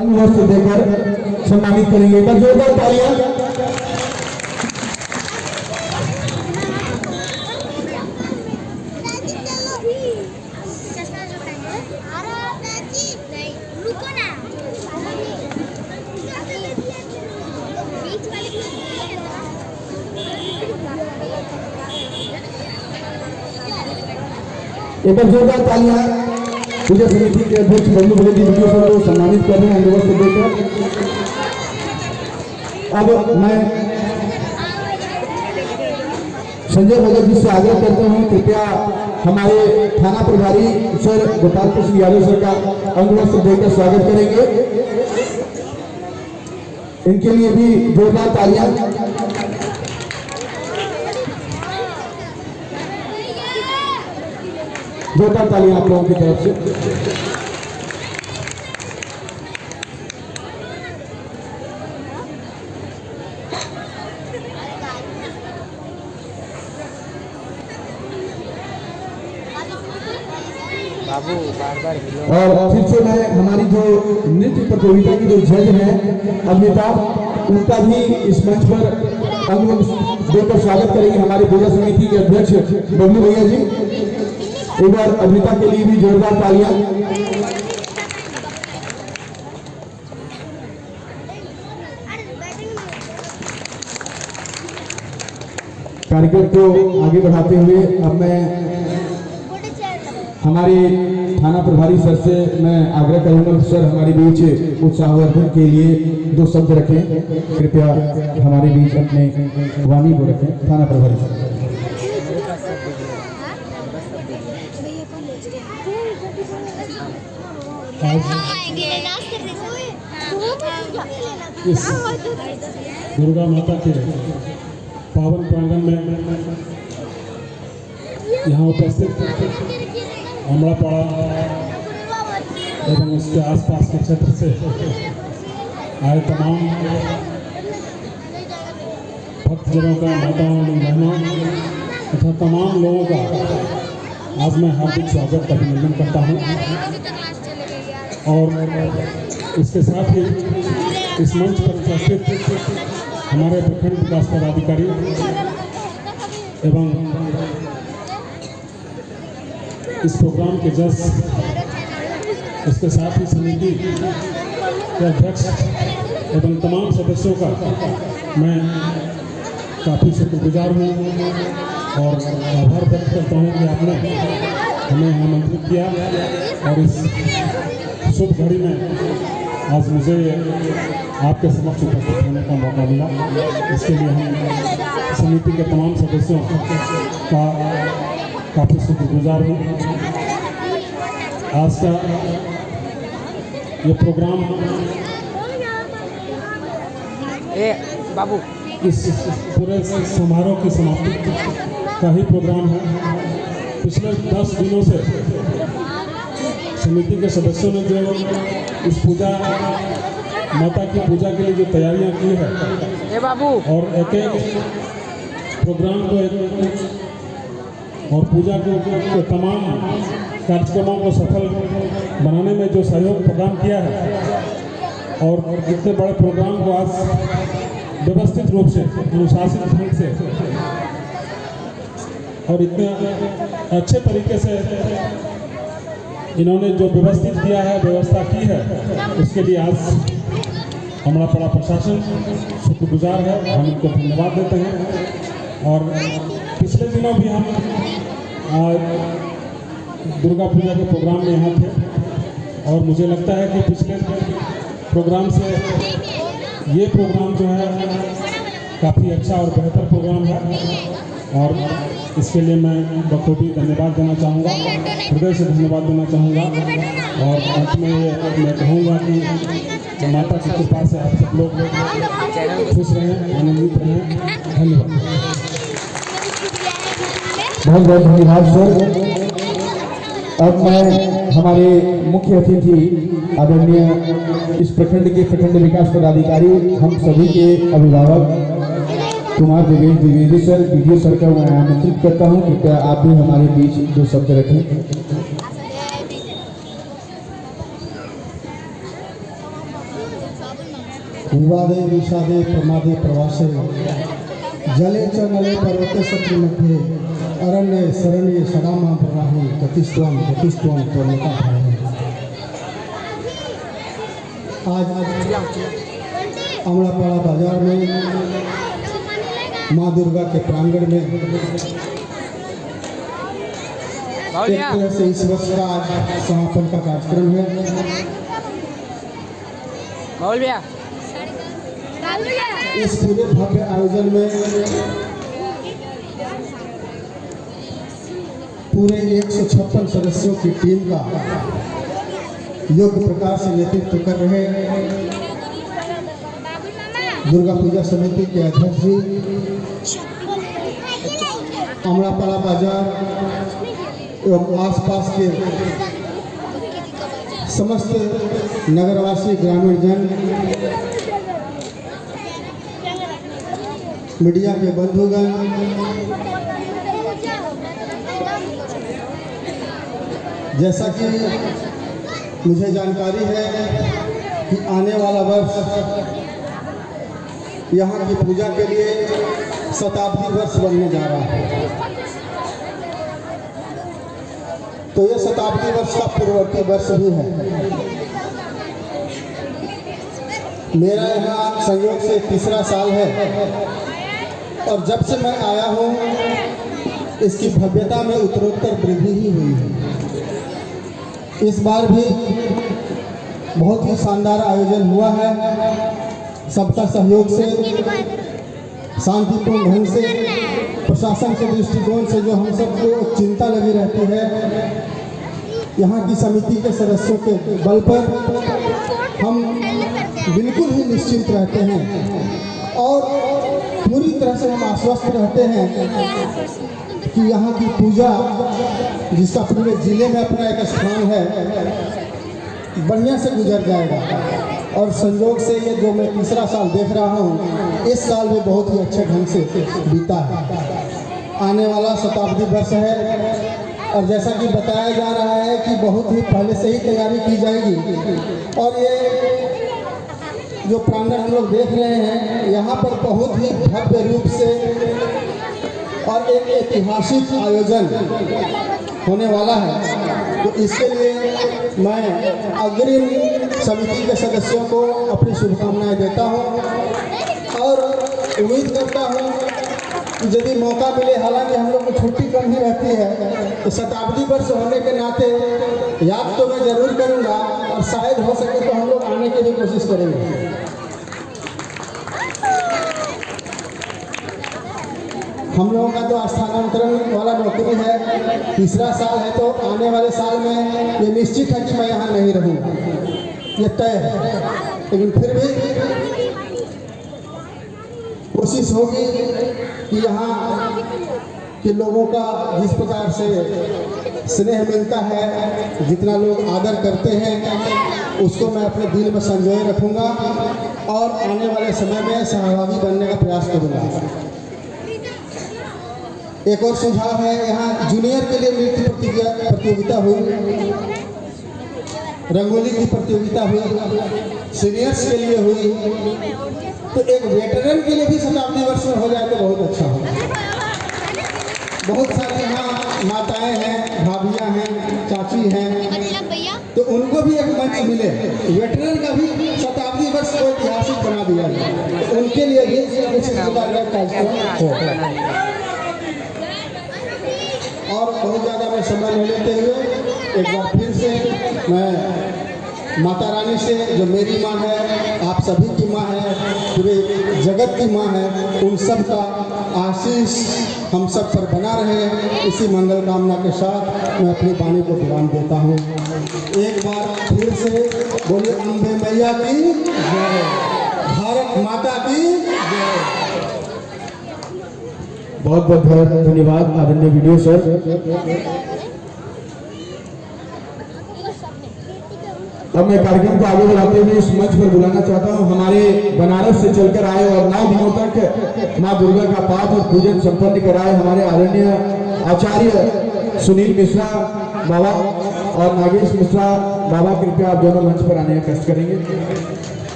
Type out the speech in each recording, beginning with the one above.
अंग वस्त्र देकर सम्मानित करेंगे। एक बार जोरदार तालियां। एक बार जोरदार तालियां। पूजा समिति के अध्यक्ष बबलू भगत जी वीडियो सर को सम्मानित कर रहे हैं अंग वस्त्र देकर। अब मैं संजय भगत जी से आग्रह करता हूं, कृपया हमारे थाना प्रभारी सर गोपाल कृष्ण यादव सर का अंग वस्त्र देकर स्वागत करेंगे। इनके लिए भी जोरदार तालियां। जोरदार तालियां आप लोगों की तरफ से। बाबू बार-बार और फिर से मैं हमारी जो नृत्य प्रतियोगिता की जो जज हैं अमिताभ, उनका भी इस मंच पर अंग देकर स्वागत करेंगे हमारे पूजा समिति के अध्यक्ष बबलू भैया जी। एक बार अभिता के लिए भी जोरदार तालियां। कार्यक्रम को आगे बढ़ाते हुए अब मैं हमारे थाना प्रभारी सर से मैं आग्रह करूंगा कि सर हमारे बीच उत्साहवर्धन के लिए 2 शब्द रखें। कृपया हमारे बीच अपने वाणी को रखें थाना प्रभारी सर। इस दुर्गा माता के पावन प्रांगण में यहाँ उपस्थित अमड़ापाड़ा एवं उसके आसपास के क्षेत्र से आए तमाम भक्तजनों का, माताओं बहनों तथा तमाम लोगों का आज मैं हार्दिक स्वागत अभिनंदन करता हूँ। और इसके साथ ही इस मंच पर उपस्थित हमारे प्रखंड विकास पदाधिकारी एवं इस प्रोग्राम के जज, इसके साथ ही समिति के अध्यक्ष एवं तमाम सदस्यों का मैं काफ़ी शुक्रगुजार हूँ और आभार व्यक्त करता हूँ कि आपने हमें आमंत्रित किया और इस शुभ घड़ी में आज मुझे आपके समक्ष उपस्थित होने का मौका मिला। इसके लिए हम समिति के तमाम सदस्यों का काफ़ी शुक्रगुजार हूँ। आज का ये प्रोग्राम बाबू इस पूरे समारोह की समाप्ति का ही प्रोग्राम है। पिछले 10 दिनों से समिति के सदस्यों ने जो इस पूजा माता की पूजा के लिए जो तैयारियां की है बाबू और एक प्रोग्राम को और पूजा के तमाम कार्यक्रमों को सफल बनाने में जो सहयोग प्रदान किया है और इतने बड़े प्रोग्राम को आज व्यवस्थित रूप से, अनुशासित ढंग से और इतने अच्छे तरीके से इन्होंने जो व्यवस्थित किया है, व्यवस्था की है, उसके लिए आज अमड़ापाड़ा प्रशासन शुक्रगुजार है। हम इनको धन्यवाद देते हैं। और पिछले दिनों भी हम दुर्गा पूजा के प्रोग्राम में यहाँ थे और मुझे लगता है कि पिछले प्रोग्राम से ये प्रोग्राम जो है काफ़ी अच्छा और बेहतर प्रोग्राम है और इसके लिए मैं बखूबी धन्यवाद देना चाहूँगा, हृदय से धन्यवाद देना चाहूँगा। और अंत में मैं कहूँगा कि माता की कृपा से आप सब लोग खुश रहें, आनंदित रहें। धन्यवाद। बहुत बहुत धन्यवाद सर। अब मैं हमारे मुख्य अतिथि आदरणीय इस प्रखंड के प्रखंड विकास पदाधिकारी, हम सभी के अभिभावक Kumar Dwivedi sir, video sir का मैं आमंत्रित करता हूं, कृपया आप भी हमारे बीच 2 शब्द रखें। विवादे विषादे प्रमादे प्रवासे जले च नले पर्वते सत्र मध्ये अरण्य शरण्य सदा मां प्रणाहि गतिस्त्वं त्वमेका भाई। आज अमड़ापाड़ा बाजार में माँ दुर्गा के प्रांगण में एक तरह से इस वर्ष का आज समापन का कार्यक्रम है। इस पूरे भव्य आयोजन में पूरे 156 सदस्यों की टीम का योग्य प्रकार से नेतृत्व कर रहे दुर्गा पूजा समिति के अध्यक्ष जी, अमड़ापाड़ा बाजार एवं आसपास के समस्त नगरवासी ग्रामीण जन, मीडिया के बंधुगण, जैसा कि मुझे जानकारी है कि आने वाला वर्ष यहाँ की पूजा के लिए शताब्दी वर्ष बनने जा रहा है। तो यह शताब्दी वर्ष का पूर्ववर्ती वर्ष भी है। मेरा यहाँ संयोग से तीसरा साल है और जब से मैं आया हूँ इसकी भव्यता में उत्तरोत्तर वृद्धि ही हुई है। इस बार भी बहुत ही शानदार आयोजन हुआ है। सबका सहयोग से, शांतिपूर्ण ढंग से, प्रशासन के दृष्टिकोण से जो हम सबको चिंता लगी रहती है, यहाँ की समिति के सदस्यों के बल पर हम बिल्कुल ही निश्चिंत रहते हैं और पूरी तरह से हम आश्वस्त रहते हैं कि यहाँ की पूजा, जिसका पूरे जिले में अपना एक स्थान है, बढ़िया से गुजर जाएगा। और संयोग से ये जो मैं तीसरा साल देख रहा हूँ, इस साल भी बहुत ही अच्छे ढंग से बीता है। आने वाला शताब्दी वर्ष है और जैसा कि बताया जा रहा है कि बहुत ही पहले से ही तैयारी की जाएगी। और ये जो प्रांगण हम लोग देख रहे हैं, यहाँ पर बहुत ही भव्य रूप से और एक ऐतिहासिक आयोजन होने वाला है। तो इसके लिए मैं अग्रिम समिति के सदस्यों को अपनी शुभकामनाएं देता हूं और उम्मीद करता हूं कि यदि मौका मिले, हालांकि हम लोग को छुट्टी कम ही रहती है, तो शताब्दी वर्ष होने के नाते याद तो मैं जरूर करूंगा और शायद हो सके तो हम लोग आने की भी कोशिश करेंगे। हम लोगों का तो स्थानांतरण वाला नौकरी है, तीसरा साल है, तो आने वाले साल में ये निश्चित है कि मैं यहाँ नहीं रहूँगा, ये तय है। लेकिन फिर भी कोशिश होगी कि यहाँ के लोगों का जिस प्रकार से स्नेह मिलता है, जितना लोग आदर करते हैं, उसको मैं अपने दिल में संजोए रखूँगा और आने वाले समय में सहभागी बनने का प्रयास करूँगा। एक और सुझाव है, यहाँ जूनियर के लिए नृत्य प्रतियोगिता हुई, रंगोली की प्रतियोगिता हुई, सीनियर्स के लिए हुई, तो एक वेटरन के लिए भी शताब्दी वर्ष में हो जाए तो बहुत अच्छा होगा। बहुत सारी यहाँ माताएं हैं, भाभियाँ हैं, चाची हैं, तो उनको भी एक मंच मिले, वेटरन का भी शताब्दी वर्ष को ऐतिहासिक बना दिया जाए, उनके लिए भी कुछ कार्यक्रम हो। और बहुत ज़्यादा मैं समय नहीं लेते हुए एक बार फिर से मैं माता रानी से, जो मेरी माँ है, आप सभी की माँ है, पूरे जगत की माँ है, उन सब का आशीष हम सब पर बना रहे, इसी मंगल कामना के साथ मैं अपनी वाणी को विराम देता हूँ। एक बार फिर से बोलिए अम्बे मैया की जय, भारत माता की जय। बहुत बहुत धन्यवाद आदरणीय वीडियो सर। अब मैं कार्यक्रम को आगे बढ़ाते हुए इस मंच पर बुलाना चाहता हूं हमारे बनारस से चलकर आए और 9 दिनों तक मां दुर्गा का पाठ और पूजन संपन्न कराए हमारे आदरणीय आचार्य सुनील मिश्रा बाबा और नागेश मिश्रा बाबा, कृपया आप दोनों मंच पर आने का कष्ट करेंगे।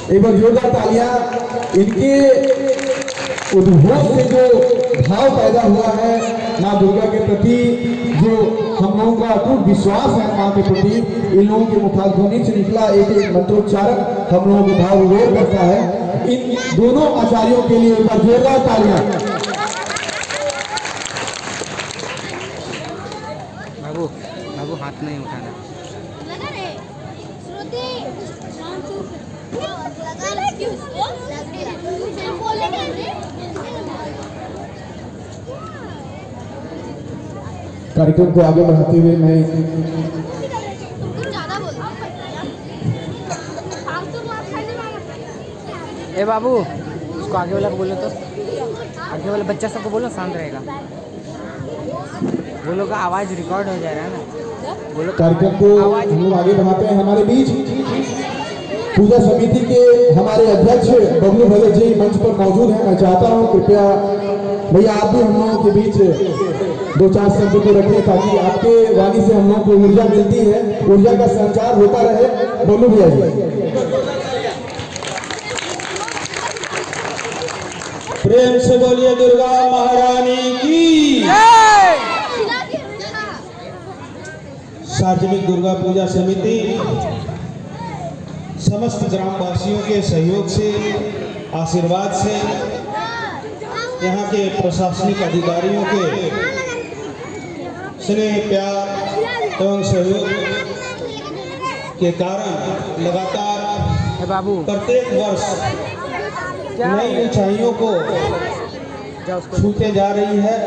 एक बार जोरदार तालियां। इनके उद्घोष से जो भाव पैदा हुआ है माँ दुर्गा के प्रति, जो हम लोगों का अटूट विश्वास है माँ के प्रति, इन लोगों के मुखाध्वनि से निकला एक एक मंत्रोच्चारण हम लोगों को भाव विभोर करता है। इन दोनों आचार्यों के लिए एक बार जोरदार तालियां। बाबू बाबू हाथ नहीं उठाना। कार्यक्रम को आगे बढ़ाते हुए मैं ए बाबू, उसको आगे वाला को बोलो, तो आगे वाले बच्चा सबको बोलो, शांत रहेगा। बोलो का आवाज रिकॉर्ड हो जा रहा है ना। बोलो कार्यक्रम को हम लोग आगे बढ़ाते हैं। हमारे बीच पूजा समिति के हमारे अध्यक्ष बबलू भगत जी मंच पर मौजूद हैं। मैं चाहता हूं कृपया भैया आप भी हम लोगों के बीच दो चार शब्द को रखें, ताकि आपके वाणी से हम लोगों को ऊर्जा मिलती है, ऊर्जा का संचार होता रहे। बबलू भैया जी, प्रेम से बोलिए दुर्गा महारानी की। सार्वजनिक दुर्गा पूजा समिति समस्त ग्रामवासियों के सहयोग से, आशीर्वाद से, यहाँ के प्रशासनिक अधिकारियों के स्नेह, प्यार एवं सहयोग के कारण लगातार बाबू प्रत्येक वर्ष नई ऊंचाइयों को छूते जा रही है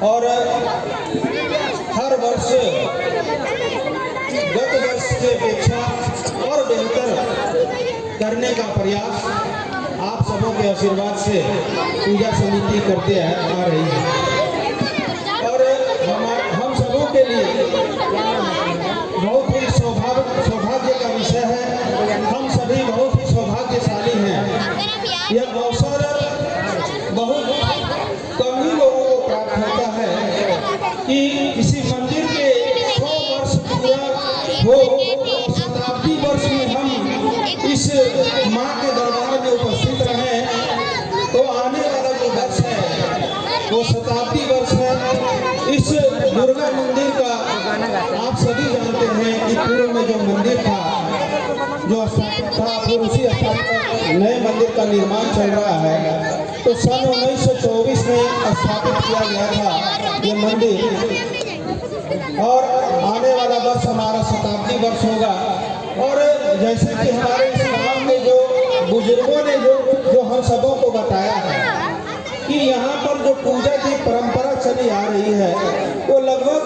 और हर वर्ष गत वर्ष के अपेक्षा और बेहतर करने का प्रयास आप सबों के आशीर्वाद से पूजा समिति करते आ रही है। और हम सबों के लिए बहुत ही सौभाग्य का विषय है। हम सभी बहुत ही सौभाग्यशाली हैं। यह अवसर बहुत कम ही लोगों को प्राप्त होता है कि किसी मंदिर के 100 वर्ष पूरा हो, शताब्दी वर्ष में हम इस माँ के दरबार में उपस्थित रहें, तो आने वाला जो वर्ष है वो शताब्दी वर्ष है। इस दुर्गा मंदिर का आप सभी जानते हैं कि पूर्व में जो मंदिर था, जो स्थापित था, फिर उसी स्थान पर नए मंदिर का निर्माण चल रहा है। तो सन 1924 में स्थापित किया गया था ये मंदिर, और आने वाला वर्ष हमारा शताब्दी वर्ष होगा। और जैसे कि हमारे इस गाँव में जो बुजुर्गों ने जो हम सबों को बताया है कि यहाँ पर जो पूजा की परंपरा चली आ रही है, वो लगभग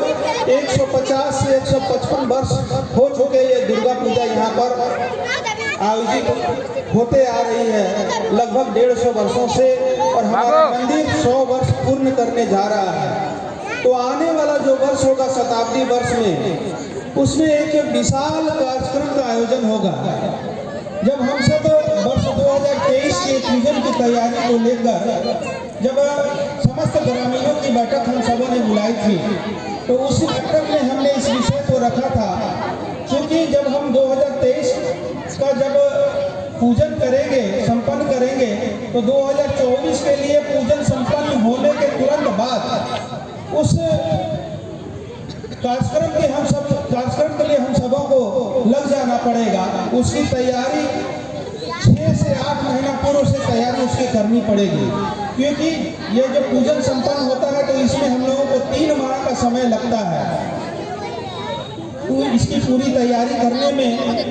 150 से 155 वर्ष हो चुके। ये दुर्गा पूजा यहाँ पर आयोजित होते आ रही है लगभग 150 वर्षों से, और हमारा मंदिर 100 वर्ष पूर्ण करने जा रहा है। तो आने वाला जो वर्ष होगा शताब्दी वर्ष में, उसमें एक विशाल कार्यक्रम का आयोजन होगा। जब हम सब वर्ष 2023 के पूजन की तैयारी को लेकर जब समस्त ग्रामीणों की बैठक हम सबों ने बुलाई थी, तो उस बैठक में हमने इस विषय को रखा था, क्योंकि जब हम 2023 का जब पूजन करेंगे, संपन्न करेंगे, तो 2024 के लिए पूजन संपन्न होने के तुरंत बाद उस कार्यक्रम के लिए हम सबों को लग जाना पड़ेगा। उसकी तैयारी 6 से 8 महीना पूर्व से तैयारी उसकी करनी पड़ेगी, क्योंकि ये जो पूजन संपन्न होता है तो इसमें हम लोगों को 3 माह का समय लगता है। तो इसकी पूरी तैयारी करने में,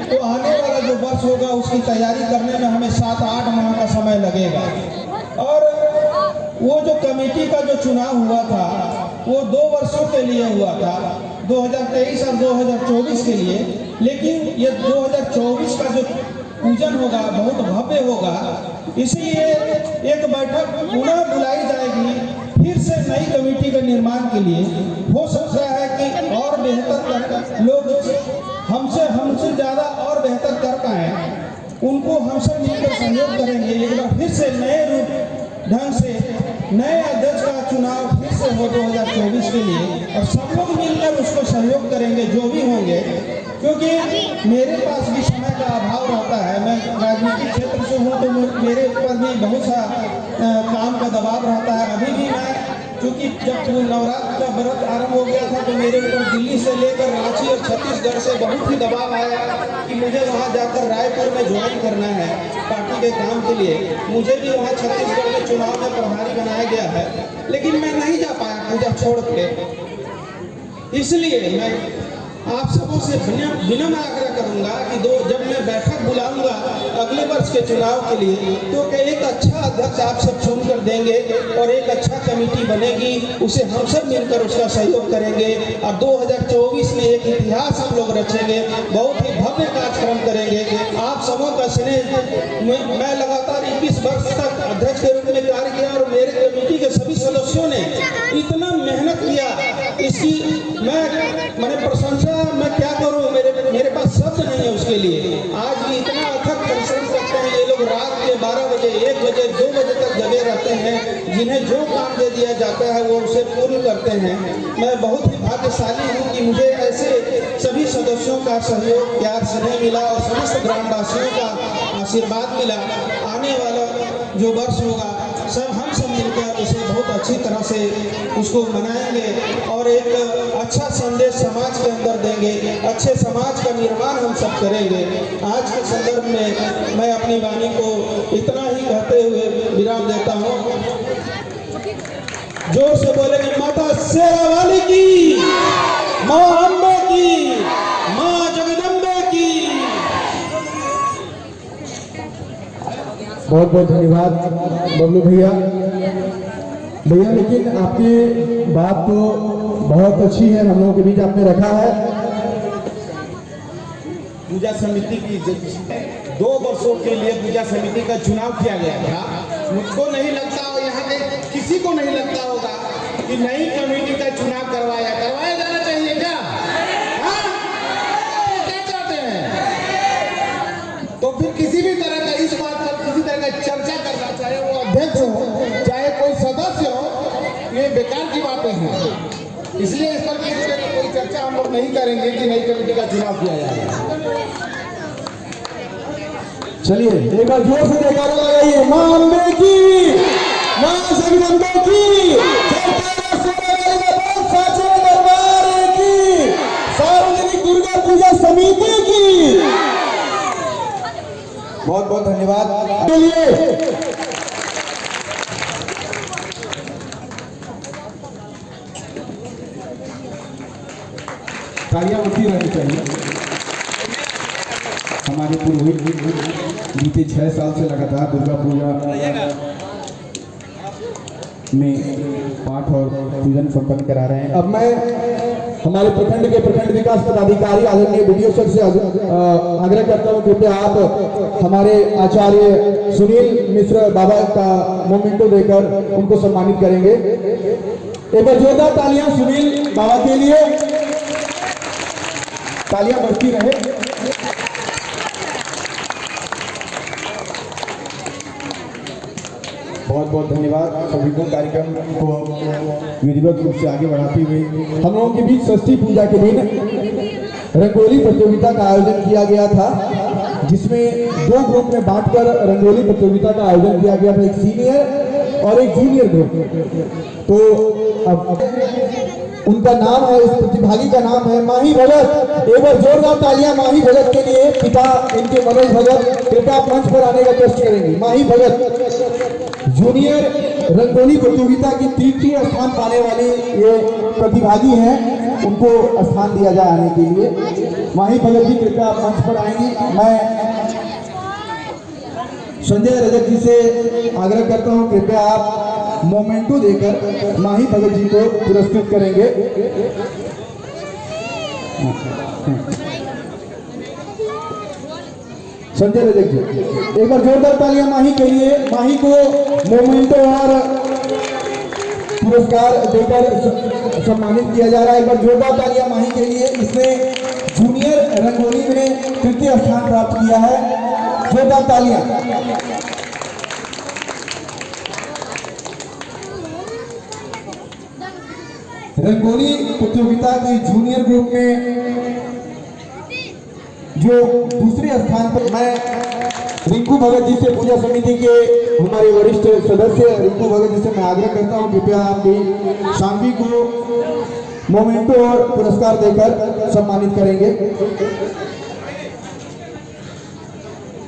तो आने वाला जो वर्ष होगा उसकी तैयारी करने में हमें 7-8 माह का समय लगेगा। और वो जो कमेटी का जो चुनाव हुआ था वो 2 वर्षों के लिए हुआ था, 2023 और 2024 के लिए। लेकिन ये 2024 का जो पूजन होगा बहुत भव्य होगा, इसलिए एक बैठक पुनः बुलाई जाएगी फिर से नई कमेटी के निर्माण के लिए। हो सकता है कि और बेहतर लोग हमसे ज़्यादा और बेहतर कर पाएँ, उनको हम सब मिलकर सहयोग करेंगे। एक बार फिर से नए रूप ढंग से नए अध्यक्ष का चुनाव फिर से हो 2024 के लिए, और सब लोग मिलकर उसको सहयोग करेंगे जो भी होंगे, क्योंकि मेरे पास भी समय का अभाव रहता है। हूँ तो मेरे ऊपर भी बहुत सा काम का दबाव रहता है। अभी भी मैं, क्योंकि जब नवरात्र का व्रत आरंभ हो गया था तो मेरे ऊपर दिल्ली से लेकर रांची और छत्तीसगढ़ से बहुत ही दबाव आया कि मुझे वहाँ जाकर रायपुर में ज्वाइन करना है पार्टी के काम के लिए। मुझे भी वहाँ छत्तीसगढ़ में चुनाव में प्रभारी बनाया गया है, लेकिन मैं नहीं जा पाया पूजा छोड़ के। इसलिए मैं आप सबों से विनम्र आग्रह करूंगा कि जब मैं बैठक बुलाऊंगा अगले वर्ष के चुनाव के लिए तो एक अच्छा अध्यक्ष आप सब चुन कर देंगे और एक अच्छा कमेटी बनेगी, उसे हम सब मिलकर उसका सहयोग करेंगे और 2024 में एक इतिहास हम लोग रचेंगे, बहुत ही भव्य कार्यक्रम करेंगे। आप सबों का स्नेह, मैं लगातार 21 वर्ष तक अध्यक्ष के रूप में कार्य किया और मेरे कमेटी के सभी सदस्यों ने इतना मेहनत किया, इसकी मैंने प्रशंसा मैं क्या करूं, मेरे पास शब्द नहीं है उसके लिए। आज भी इतना अथक परिश्रम करते हैं ये लोग, रात के 12 बजे 1 बजे 2 बजे तक जगे रहते हैं, जिन्हें जो काम दे दिया जाता है वो उसे पूर्ण करते हैं। मैं बहुत ही भाग्यशाली हूं कि मुझे ऐसे सभी सदस्यों का सहयोग, प्यार, स्नेह मिला और समस्त ग्रामवासियों का आशीर्वाद मिला। आने वाला जो वर्ष होगा हम सब मिलकर उसे बहुत अच्छी तरह से उसको मनाएंगे और एक अच्छा संदेश समाज के अंदर देंगे, अच्छे समाज का निर्माण हम सब करेंगे। आज के संदर्भ में मैं अपनी वाणी को इतना ही कहते हुए विराम देता हूँ। जोर से बोलेंगे माता शेरावाली की, माँ अम्बे की, माँ जगदम्बे की। बहुत बहुत धन्यवाद बबलू भैया। लेकिन आपकी बात तो बहुत अच्छी है, हम लोगों के बीच आपने रखा है। पूजा समिति की 2 वर्षों के लिए पूजा समिति का चुनाव किया गया था। मुझको नहीं लगता और यहाँ के किसी को नहीं लगता होगा कि नई कमेटी का चुनाव करवाया जाना चाहिए क्या? क्या चाहते हैं? तो फिर किसी भी तरह का इस बात पर किसी तरह का चर्चा करना, चाहे वो अध्यक्ष हो चाहे कोई सदस्य हो, ये बेकार की बातें हैं। इसलिए इस पर कोई चर्चा हम लोग नहीं करेंगे कि नई कमेटी का चुनाव किया जाएगा। चलिए एक बार जोर से जयकारा लगाइए, माँ अम्बे की, माँ जगदम्बे की, साचे दरबार की, सार्वजनिक दुर्गा पूजा समिति की। बहुत बहुत धन्यवाद के लिए। तालियां उठती रहनी चाहिए। हमारे पुरोहित बीते 6 साल से लगातार दुर्गा पूजा में पाठ और पूजन संपन्न करा रहे हैं। अब मैं हमारे प्रखंड के प्रखंड विकास पदाधिकारी आदरणीय वीडियो सर से आग्रह करता हूं, कृपया आप हमारे आचार्य सुनील मिश्र बाबा का मोमेंटो देकर उनको सम्मानित करेंगे। एक बार जोरदार तालियां सुनील बाबा के लिए, तालियां बढ़ती रहे। बहुत बहुत धन्यवाद सभी को कार्यक्रम को विधिवत रूप से आगे बढ़ाते हुए। हम लोगों के बीच षष्ठी पूजा के दिन रंगोली प्रतियोगिता का आयोजन किया गया था, जिसमें 2 ग्रुप में बांटकर रंगोली प्रतियोगिता का आयोजन किया गया था, एक सीनियर और एक जूनियर ग्रुप। तो अब उनका नाम है, इस प्रतिभागी का नाम है माही भगत। एक बार जोरदार तालियां माही भगत के लिए। पिता इनके मनोज भगत, कृपया आप मंच पर आने का कष्ट करेंगे। माही भगत जूनियर रंगोली प्रतियोगिता की 3य स्थान पाने वाले ये प्रतिभागी हैं, उनको स्थान दिया जाए आने के लिए। माही भगत जी कृपया आप मंच पर आएंगी। मैं संजय रजक जी से आग्रह करता हूं, कृपया आप मोमेंटो देकर माही भगत जी को पुरस्कृत करेंगे। संजय रजक जी, एक बार जोरदार तालियां माही के लिए। माही को मोमेंटो और पुरस्कार देकर सम्मानित किया जा रहा है। एक बार जोरदार तालियां माही के लिए। इसने जूनियर रंगोली में 3य स्थान प्राप्त किया है। जोरदार तालियां। रंगोली प्रतियोगिता के जूनियर ग्रुप में जो 2रे स्थान पर मैं रिंकू रिंकू भगत जी से, पूजा समिति के हमारे वरिष्ठ सदस्य रिंकू भगत जी से मैं आग्रह करता हूं कृपया आप भी शानवी को मोमेंटो और पुरस्कार देकर सम्मानित करेंगे।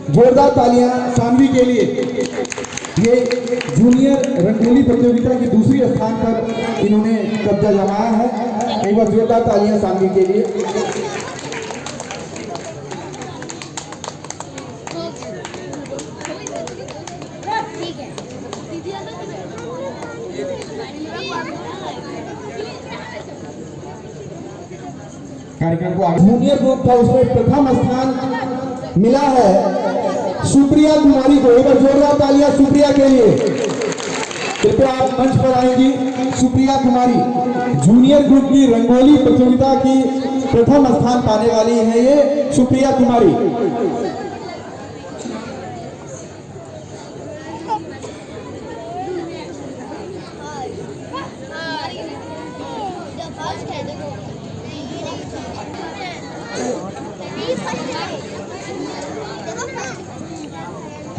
जोरदार तालियां शानवी के लिए। ये जूनियर रंगोली प्रतियोगिता की दूसरी स्थान पर इन्होंने कब्जा जमाया है। एक बार जोरदार तालियां शानवी के लिए। कार्यक्रम को जूनियर ग्रुप था उसमें प्रथम स्थान मिला है सुप्रिया कुमारी को। एक बार जोरदार तालियां सुप्रिया के लिए। कृपया आप मंच पर आएंगी। सुप्रिया कुमारी जूनियर ग्रुप की रंगोली प्रतियोगिता की प्रथम स्थान पाने वाली है ये सुप्रिया कुमारी।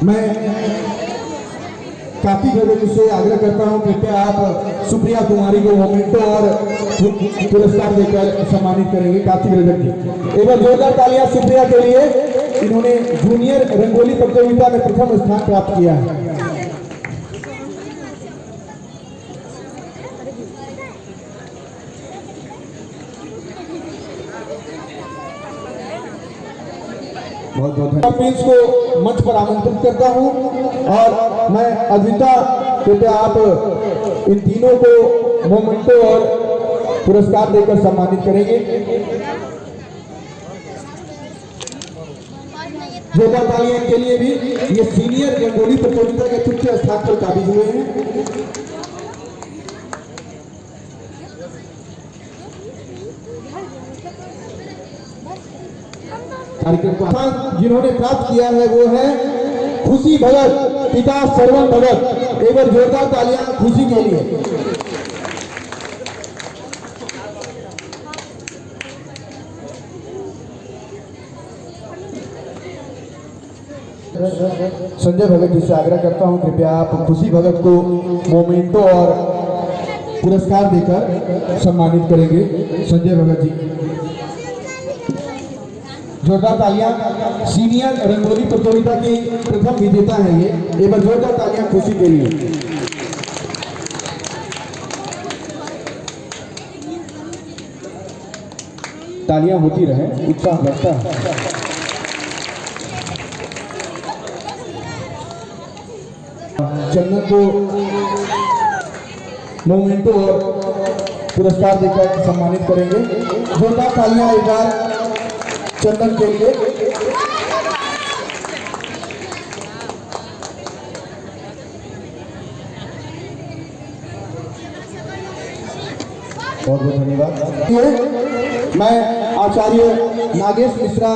मैं काफी लोगों से आग्रह करता हूं कृपया आप सुप्रिया कुमारी को मोमेंटो और पुरस्कार देकर सम्मानित करेंगे। काफी रजक जी, एक बार जोरदार तालियां सुप्रिया के लिए। इन्होंने जूनियर रंगोली प्रतियोगिता में प्रथम स्थान प्राप्त किया है। बहुत बहुत प्रिंस को मंच पर आमंत्रित करता हूं और मैं अद्विता कृपया आप इन तीनों को मोमेंटो और पुरस्कार देकर सम्मानित करेंगे। जोरदार तालियां के लिए भी। ये सीनियर रंगोली प्रतियोगिता के तृतीय स्थान पर काबिज हुए हैं। कार्यक्रम को जिन्होंने प्राप्त किया है वो है खुशी भगत, पिता सरवण भगत। एक बार जोरदार तालियां खुशी के लिए। संजय भगत जी से आग्रह करता हूं कृपया आप खुशी भगत को मोमेंटो और पुरस्कार देकर सम्मानित करेंगे। संजय भगत जी, जोरदार तालियां। सीनियर रंगोली प्रतियोगिता की प्रथम विजेता है ये। एक बार जोरदार तालियां खुशी के लिए। तालियां होती रहे, उत्साह बढ़ता है। चंदन को मोमेंटो और पुरस्कार देकर सम्मानित करेंगे। जोरदार तालियां एक बार चंदन के लिए। बहुत बहुत धन्यवाद। मैं आचार्य नागेश मिश्रा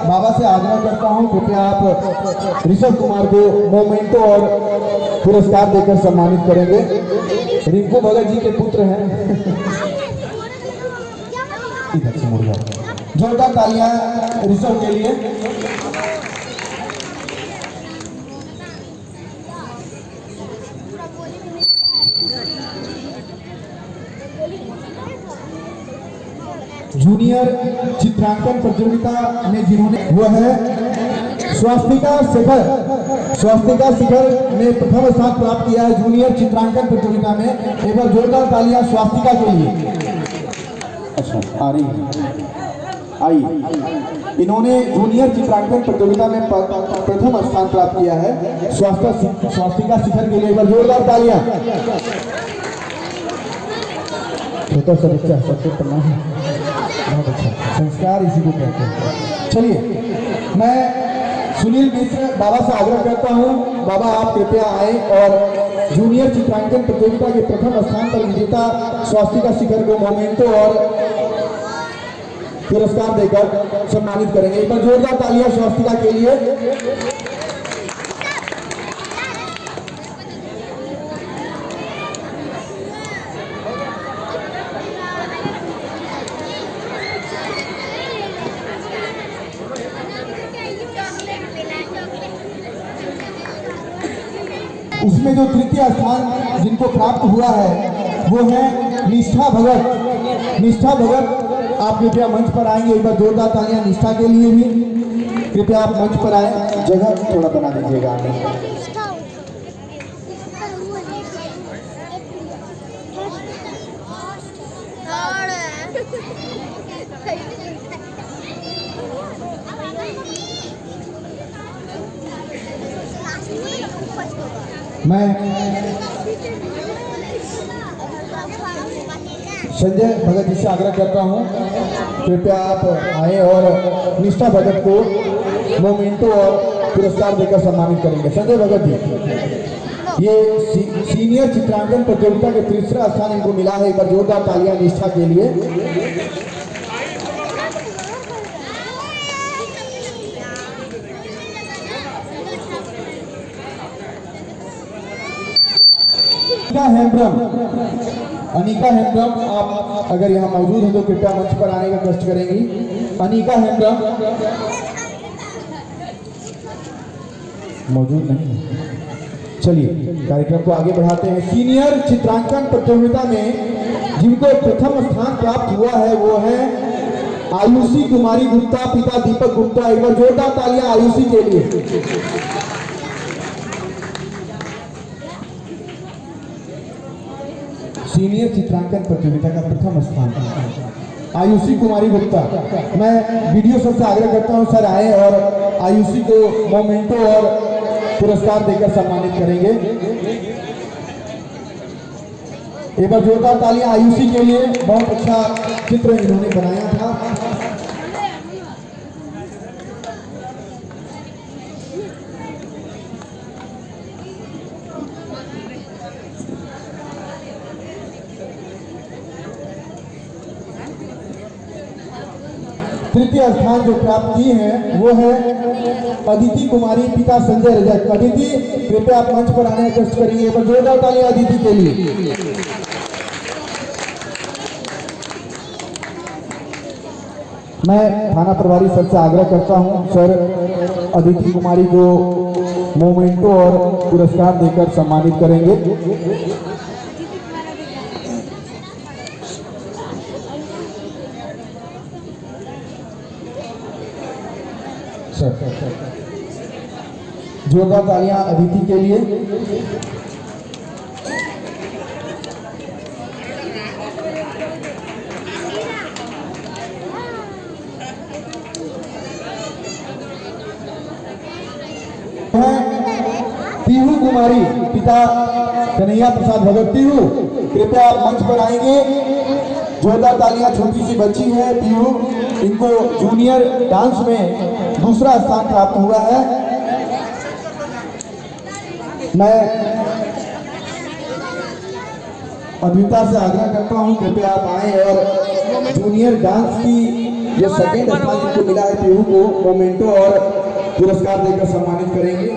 बाबा से आग्रह करता हूं कृपया आप ऋषभ कुमार को मोमेंटो और पुरस्कार देकर सम्मानित करेंगे। रिंकू भगत जी के पुत्र हैं। इधर से मुड़ जाओ। जोरदार तालियां ऋषभ के लिए। जूनियर चित्रांकन प्रतियोगिता में जिन्होंने हुआ है स्वास्तिका शिखर। स्वास्तिका शिखर ने प्रथम स्थान प्राप्त किया है जूनियर चित्रांकन प्रतियोगिता में। एक बार जोरदार तालियां स्वास्तिका के लिए। अच्छा, आ रही है, आई। इन्होंने जूनियर चित्रांकन प्रतियोगिता में प्रथम स्थान प्राप्त किया है स्वास्तिका शिखर के लिए। एक बार जोरदार तालियां। छोटा सा बच्चा सबसे पढ़ना है, बहुत अच्छा। संस्कार इसी को कहते हैं। चलिए, मैं सुनील मिश्र बाबा से आग्रह करता हूं, बाबा आप कृपया आए और जूनियर चित्रांकन प्रतियोगिता के प्रथम स्थान पर विजेता स्वास्तिका शिखर को मोमेंटो और पुरस्कार देकर सम्मानित करेंगे। एक बार जोरदार तालियां स्वास्तिका के लिए। उसमें जो तृतीय स्थान जिनको प्राप्त हुआ है वो है निष्ठा भगत। निष्ठा भगत आप कृपया मंच पर आएंगे, एक बार जोरदार तालियां निष्ठा के लिए भी। कृपया आप मंच पर आए, जगह थोड़ा बना दीजिएगा आप। मैं संजय भगत जी से आग्रह करता हूं, कृपया आप आए और निष्ठा भगत को मोमेंटो और पुरस्कार देकर सम्मानित करेंगे। संजय भगत जी, ये सीनियर चित्रांकन प्रतियोगिता के तीसरा स्थान इनको मिला है। एक बार जोरदार तालियां निष्ठा के लिए। अनिका हेम्ब्रम, आप अगर यहाँ मौजूद हैं तो कृपया मंच पर आने का कष्ट करेंगी। अनिका हेम्ब्रम मौजूद नहीं, चलिए कार्यक्रम को आगे बढ़ाते हैं। सीनियर चित्रांकन प्रतियोगिता में जिनको प्रथम स्थान प्राप्त हुआ है वो है आयुषी कुमारी गुप्ता, पिता दीपक गुप्ता। एक बार जोरदार तालियां आयुषी के लिए। सीनियर चित्रांकन प्रतियोगिता का प्रथम स्थान आयुषी कुमारी गुप्ता। मैं वीडियो सर से आग्रह करता हूं, सर आए और आयुषी को मोमेंटो और पुरस्कार देकर सम्मानित करेंगे। एक बार जोरदार तालियां आयुषी के लिए, बहुत अच्छा चित्र इन्होंने बनाया था। तृतीय स्थान जो प्राप्त की है वो है अदिति कुमारी, पिता संजय रजक। अदिति, कृपया आप मंच पर आने का कष्ट करिए। एक जोरदार तालियां अदिति के लिए। मैं थाना प्रभारी सर से आग्रह करता हूं, सर अदिति कुमारी को मोमेंटो और पुरस्कार देकर सम्मानित करेंगे। जोरदार तालियां अदिति के लिए। पीहू कुमारी, पिता कन्हैया प्रसाद भगत। पीहू, कृपया आप मंच पर आएंगे। जोरदार तालियां, छोटी सी बच्ची है पीहू, इनको जूनियर डांस में दूसरा स्थान प्राप्त हुआ है। मैं अद्विता से आग्रह करता हूं, कृपया आप आए और जूनियर डांस की ये सेकेंड स्थान जिनको मिला है पीहू को मोमेंटो और पुरस्कार देकर सम्मानित करेंगे।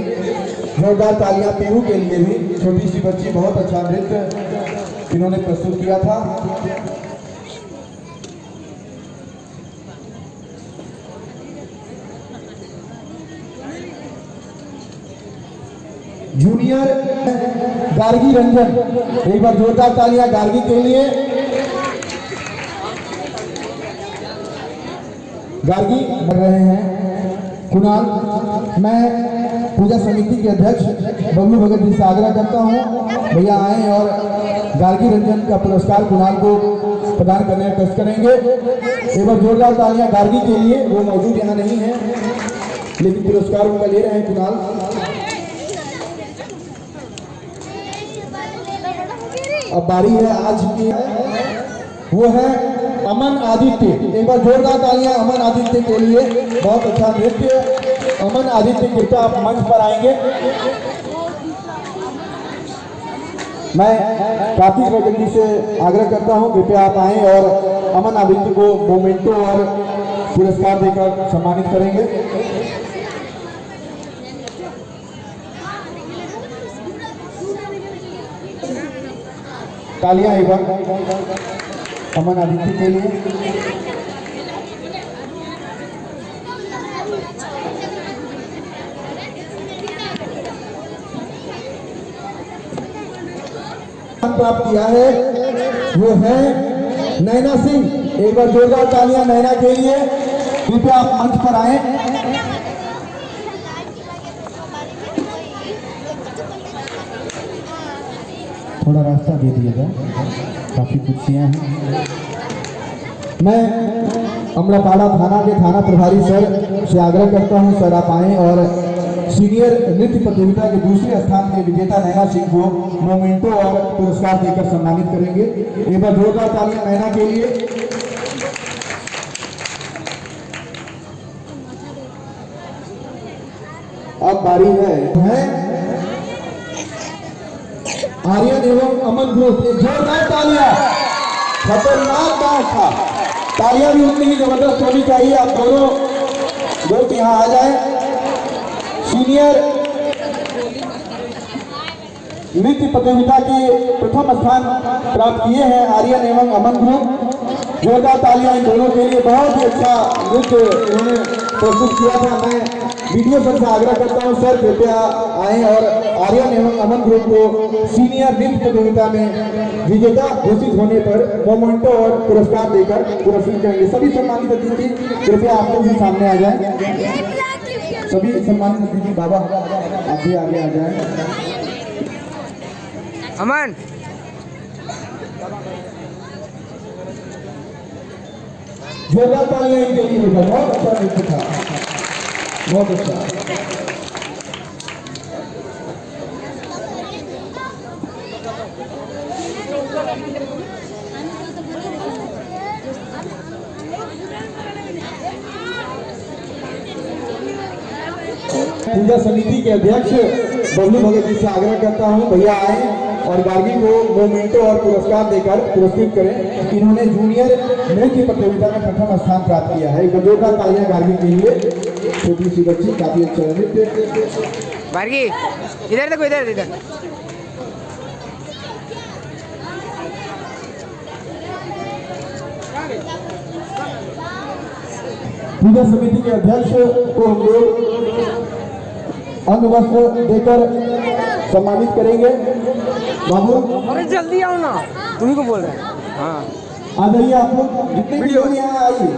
जोरदार तालियां पीहू के लिए भी। छोटी सी बच्ची, बहुत अच्छा नृत्य इन्होंने प्रस्तुत किया था। जूनियर गार्गी रंजन, एक बार जोरदार तालियां गार्गी के लिए। गार्गी बढ़ रहे हैं। कुणाल, मैं पूजा समिति के अध्यक्ष बबलू भगत जी से आग्रह करता हूं, भैया आए और गार्गी रंजन का पुरस्कार कुणाल को प्रदान करने का कष्ट करेंगे। एक बार जोरदार तालियां गार्गी के लिए। वो मौजूद यहाँ नहीं है लेकिन पुरस्कार उनका ले रहे हैं कुणाल। अब बारी है आज की, वो है अमन आदित्य। एक बार जोरदार तालियां अमन आदित्य के लिए। बहुत अच्छा नृत्य। अमन आदित्य, कृपया आप मंच पर आएंगे। मैं कार्तिक भगत जी से आग्रह करता हूं, कृपया आप आए और अमन आदित्य को मोमेंटो और पुरस्कार देकर सम्मानित करेंगे। तालियां एक बार अमन आदित्य के लिए। प्राप्त किया है वो है नैना सिंह। एक बार जोरदार तालियां नैना के लिए। कृपया आप मंच पर आए। थोड़ा रास्ता दे दिएगा, काफी कुर्सियां हैं। मैं अमलापाड़ा थाना के थाना प्रभारी सर से आग्रह करता हूं, सर आप आए और सीनियर नृत्य प्रतियोगिता के दूसरे स्थान के विजेता नैना सिंह को मोमेंटो और पुरस्कार देकर सम्मानित करेंगे। एक बार जोरदार तालियां नैना के लिए। अब बारी है आर्यन एवं अमन ग्रुप। जोरदार तालियां। खतरनाक डांस था। तालियां भी उतनी ही जबरदस्त होनी चाहिए। आप दोनों दोस्त यहाँ आ जाए। सीनियर नृत्य प्रतियोगिता के प्रथम स्थान प्राप्त किए हैं आर्यन एवं अमन ग्रुप। जोरदार तालियां इन दोनों के लिए। बहुत ही अच्छा नृत्य इन्होंने प्रस्तुत किया था। मैं वीडियो सर से आग्रह करता हूं, सर कृपया आए और आर्यन एवं अमन ग्रुप को सीनियर नृत्य प्रतियोगिता में विजेता घोषित होने पर मोमेंटो और पुरस्कार देकर पुरस्कृत करेंगे। सभी सम्मानित अतिथि कृपया आप लोग भी सामने आ जाएं। सभी सम्मानित अतिथि बाबा आप भी आगे आ जाएं। अमन जोरदार तालियां इनके लिए। बहुत अच्छा नृत्य था, बहुत अच्छा। पूजा समिति के अध्यक्ष बबलू भगत जी से आग्रह करता हूं, भैया आए और गार्गी को मोमेंटो और पुरस्कार देकर पुरस्कृत करें। इन्होंने जूनियर नृत्य प्रतियोगिता में प्रथम स्थान प्राप्त किया है। जोरदार तालियां गार्गी के लिए। छोटी सी बच्ची, काफी अच्छा नृत्य। बारगी इधर देखो, इधर इधर। पूजा समिति के अध्यक्ष को हम लोग अंग वस्त्र देकर सम्मानित करेंगे। बाबू अरे जल्दी आओ ना, तुम्ही को बोल रहे हैं। हाँ आ जाइए आप लोग, जितने भी लोग यहाँ आइए।